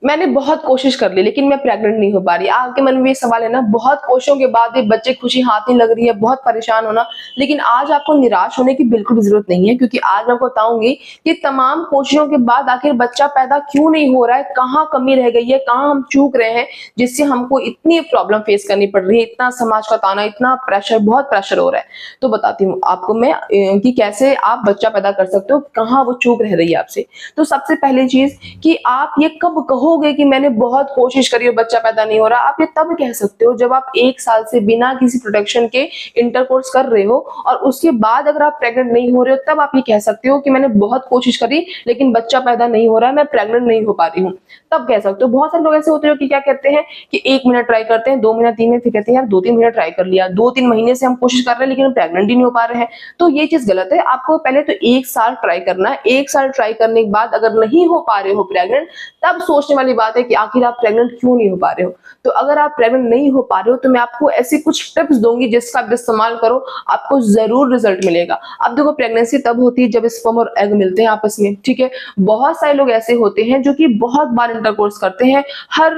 मैंने बहुत कोशिश कर ली लेकिन मैं प्रेग्नेंट नहीं हो पा रही। आपके मन में ये सवाल है ना, बहुत कोशिशों के बाद भी बच्चे खुशी हाथ नहीं लग रही है, बहुत परेशान होना। लेकिन आज आपको निराश होने की बिल्कुल भी ज़रूरत नहीं है, क्योंकि आज मैं आपको बताऊँगी कि तमाम कोशिशों के बाद आखिर बच्चा पैदा क्यों नहीं हो रहा है, कहाँ कमी रह गई है, कहाँ हम चूक रहे हैं, जिससे हमको इतनी प्रॉब्लम फेस करनी पड़ रही है, इतना समाज का ताना, इतना प्रेशर, बहुत प्रेशर हो रहा है। तो बताती हूँ आपको मैं कि कैसे आप बच्चा पैदा कर सकते हो, कहाँ वो चूक रह रही है आपसे। तो सबसे पहली चीज़ कि आप ये कब कहोगे कि मैंने बहुत कोशिश करी और बच्चा पैदा नहीं हो रहा, आप ये तब कह सकते हो जब आप 1 साल से बिना किसी प्रोटेक्शन के इंटरकोर्स कर रहे हो और उसके बाद अगर आप प्रेग्नेंट नहीं हो रहे हो, तब आप ये कह सकते हो कि मैंने बहुत कोशिश करी लेकिन बच्चा पैदा नहीं हो रहा है, मैं प्रेग्नेंट नहीं हो पा रही हूँ। तब कह सकते हो। बहुत सारे लोग ऐसे होते हैं जो कि क्या कहते हैं कि 1 महीना ट्राई करते हैं, 2 महीना, 3 महीने, फिर कहते हैं यार 2-3 महीना ट्राई कर लिया, 2-3 महीने से हम कोशिश कर रहे हैं लेकिन हम प्रेग्नेंट ही नहीं हो पा रहे हैं। तो ये चीज़ गलत है। आपको पहले तो 1 साल ट्राई करना है। 1 साल ट्राई करने के बाद अगर नहीं हो पा रहे हो प्रेग्नेंट, तब सोचने वाली बात है कि आखिर आप प्रेग्नेंट क्यों नहीं हो पा रहे हो। तो अगर आप प्रेग्नेंट नहीं हो पा रहे हो तो मैं आपको ऐसी कुछ टिप्स दूंगी जिसका आप इस्तेमाल करो, आपको जरूर रिजल्ट मिलेगा। अब देखो, प्रेगनेंसी तब होती है जब स्पर्म और एग मिलते हैं आपस में, ठीक है। बहुत सारे लोग ऐसे होते हैं जो कि बहुत बार इंटरकोर्स करते हैं, हर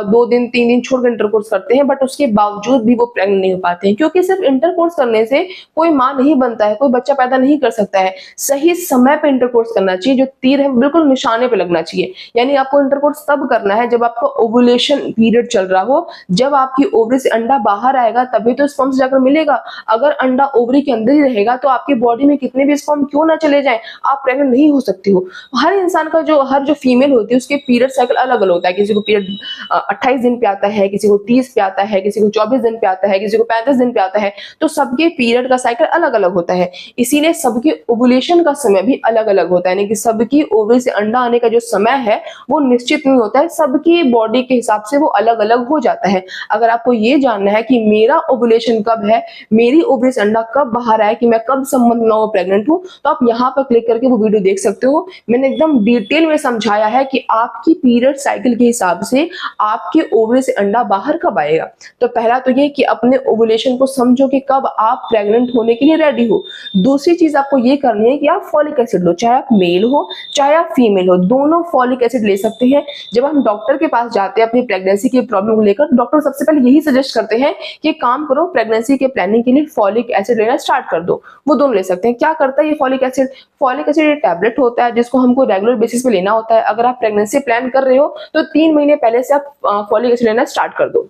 2 दिन 3 दिन छोड़कर इंटरकोर्स करते हैं, बट उसके बावजूद भी वो प्रेग्नेंट नहीं हो पाते हैं, क्योंकि सिर्फ इंटरकोर्स करने से कोई माँ नहीं बनता है, कोई बच्चा पैदा नहीं कर सकता है। सही समय पे इंटरकोर्स करना चाहिए, जो तीर है बिल्कुल निशाने पे लगना चाहिए। यानी आपको इंटरकोर्स तब करना है जब आपका ओवुलेशन पीरियड चल रहा हो, जब आपकी ओवरी से अंडा बाहर आएगा तभी तो स्पर्म जाकर मिलेगा। अगर अंडा ओवरी के अंदर ही रहेगा तो आपकी बॉडी में कितने भी स्पर्म क्यों ना चले जाएं, आप प्रेग्नेंट नहीं हो सकती हो। हर इंसान का हर जो फीमेल होती है उसके पीरियड साइकिल अलग अलग होता है। किसी को पीरियड 28 दिन पे आता है, किसी को 30 पे आता है, किसी को 24 दिन पे आता है, किसी को 35 दिन पे आता है। तो सबके पीरियड का साइकिल अलग अलग होता है, इसीलिए सबके ओवुलेशन का समय भी अलग अलग होता है। यानी कि सबकी ओवरी से अंडा आने का जो समय है वो निश्चित नहीं होता है, सबकी बॉडी के हिसाब से वो अलग अलग हो जाता है। अगर आपको ये जानना है कि मेरा ओवुलेशन कब है, मेरी ओवरी से अंडा कब बाहर आए, कि मैं कब संबंध में प्रेग्नेंट हूँ, तो आप यहाँ पर क्लिक करके वो वीडियो देख सकते हो। मैंने एकदम डिटेल में समझाया है कि आपकी पीरियड साइकिल के हिसाब से आपके ओवरी से अंडा बाहर कब आएगा। तो पहला तो ये कि अपने ओवुलेशन को समझो कि कब आप प्रेग्नेंट होने के लिए रेडी हो। दूसरी चीज आपको ये करनी है कि आप फॉलिक एसिड लो, चाहे आप मेल हो चाहे आप फीमेल हो, दोनों फॉलिक एसिड ले सकते हैं। जब हम डॉक्टर के पास जाते हैं अपनी प्रेगनेंसी की प्रॉब्लम को लेकर, डॉक्टर सबसे पहले यही सजेस्ट करते हैं कि काम करो, प्रेगनेंसी के प्लानिंग के लिए फॉलिक एसिड लेना स्टार्ट कर दो। वो दोनों ले सकते हैं। क्या करता है ये फॉलिक एसिड? फॉलिक एसिड एक टैबलेट होता है जिसको हमको रेगुलर बेसिस पे लेना होता है। अगर आप प्रेगनेंसी प्लान कर रहे हो तो 3 महीने पहले से आप फॉलिक एसिड लेना स्टार्ट कर दो।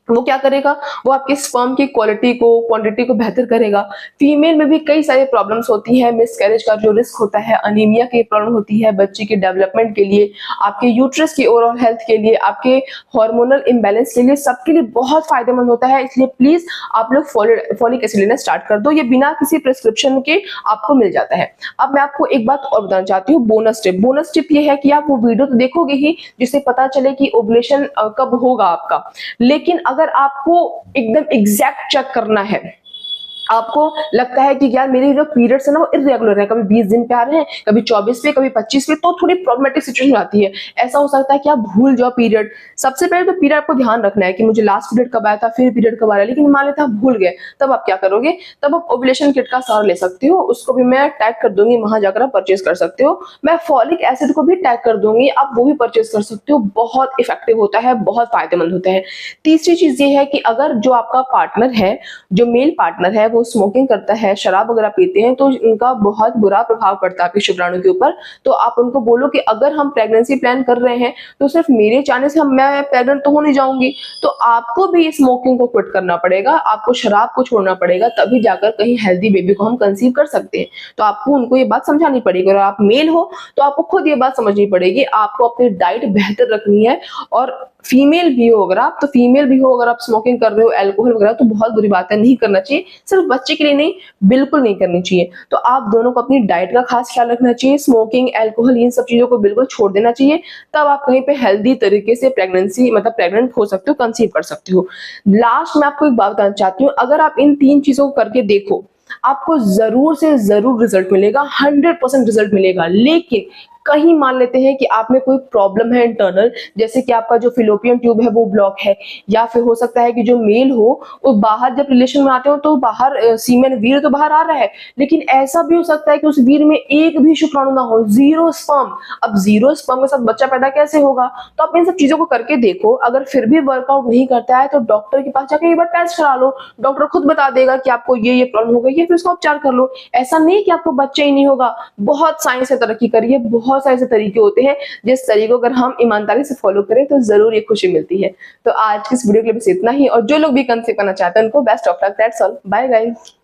वो क्या करेगा, वो आपके स्पर्म की क्वालिटी को, क्वांटिटी को बेहतर करेगा। फीमेल में भी कई सारी प्रॉब्लम्स होती है, मिसकैरेज का जो रिस्क होता है, अनीमिया की प्रॉब्लम होती है, बच्चे के डेवलपमेंट के लिए, आपके यूट्रस की ओवरऑल हेल्थ के लिए, आपके हार्मोनल इम्बैलेंस के लिए, सबके लिए बहुत फायदेमंद होता है। इसलिए प्लीज आप लोग फॉलिक एसिड लेना स्टार्ट कर दो, ये बिना किसी प्रिस्क्रिप्शन के आपको मिल जाता है। अब मैं आपको एक बात और बताना चाहती हूँ, बोनस टिप। बोनस टिप ये है कि आप वो वीडियो तो देखोगे ही जिससे पता चले कि ओवुलेशन कब होगा आपका, लेकिन अगर आपको एकदम एग्जैक्ट चेक करना है, आपको लगता है कि यार मेरे जो पीरियड्स है ना वो इरेगुलर है, कभी 20 दिन पे आ रहे हैं, कभी 24 पे, कभी 25 पे, तो थोड़ी प्रॉब्लमेटिक सिचुएशन आती है। ऐसा हो सकता है कि आप भूल जाओ पीरियड। सबसे पहले तो पीरियड आपको ध्यान रखना है कि मुझे लास्ट पीरियड कब आया था, फिर पीरियड कब आ रहा है, लेकिन मान लेते आप भूल गए, तब आप क्या करोगे? तब आप ओवुलेशन किट का सहारा ले सकते हो, उसको भी मैं टैग कर दूंगी, वहां जाकर आप परचेज कर सकते हो। मैं फॉलिक एसिड को भी टैग कर दूंगी, आप वो भी परचेज कर सकते हो। बहुत इफेक्टिव होता है, बहुत फायदेमंद होता है। तीसरी चीज ये है कि अगर जो आपका पार्टनर है, जो मेल पार्टनर है, वो स्मोकिंग करता है, शराब वगैरह पीते हैं, तो इनका बहुत बुरा प्रभाव पड़ता है आपके शुक्राणु के ऊपर। तो आप उनको बोलो कि अगर हम प्रेगनेंसी प्लान कर रहे हैं तो सिर्फ मेरे चाहने से मैं प्रेग्नेंट तो हो नहीं जाऊंगी, तो आपको भी स्मोकिंग को क्विट करना पड़ेगा, आपको शराब को छोड़ना पड़ेगा, तभी जाकर कहीं हेल्दी बेबी को हम कंसीव कर सकते हैं। तो आपको उनको ये बात समझानी पड़ेगी। और आप मेल हो तो आपको खुद ये बात समझनी पड़ेगी, आपको अपनी डाइट बेहतर रखनी है। और फीमेल भी हो अगर आप, तो फीमेल भी हो अगर आप स्मोकिंग कर रहे हो, अल्कोहल वगैरह, तो बहुत बुरी बात है, नहीं करना चाहिए। सिर्फ बच्चे के लिए नहीं, बिल्कुल नहीं करनी चाहिए। तो आप दोनों को अपनी डाइट का खास ख्याल रखना चाहिए। स्मोकिंग, अल्कोहल, इन सब चीजों को बिल्कुल छोड़ देना चाहिए। तब आप कहीं पे हेल्दी तरीके से प्रेगनेंसी मतलब प्रेग्नेंट हो सकते हो, कंसीव कर सकते हो। लास्ट में आपको एक बात बताना चाहती हूँ, अगर आप इन 3 चीजों को करके देखो, आपको जरूर से जरूर रिजल्ट मिलेगा, 100% रिजल्ट मिलेगा। लेकिन कहीं मान लेते हैं कि आप में कोई प्रॉब्लम है इंटरनल, जैसे कि आपका जो फिलोपियन ट्यूब है वो ब्लॉक है, या फिर हो सकता है कि जो मेल हो वो बाहर जब रिलेशन बनाते हो तो बाहर सीमेन वीर्य तो बाहर आ रहा है, लेकिन ऐसा भी हो सकता है कि उस वीर्य में एक भी शुक्राणु ना हो, जीरो स्पर्म। अब जीरो स्पर्म के साथ बच्चा पैदा कैसे होगा? तो आप इन सब चीजों को करके देखो, अगर फिर भी वर्कआउट नहीं करता है तो डॉक्टर के पास जाकर एक बार टेस्ट करा लो, डॉक्टर खुद बता देगा कि आपको ये प्रॉब्लम हो गई है, फिर उसका उपचार कर लो। ऐसा नहीं कि आपको बच्चा ही नहीं होगा, बहुत साइंस से तरक्की करी है, बहुत सारे ऐसे तरीके होते हैं जिस तरीके को अगर हम ईमानदारी से फॉलो करें तो जरूर ये खुशी मिलती है। तो आज की इस वीडियो के लिए बस इतना ही, और जो लोग भी कंसीव करना चाहते हैं उनको best of luck. That's all, bye guys.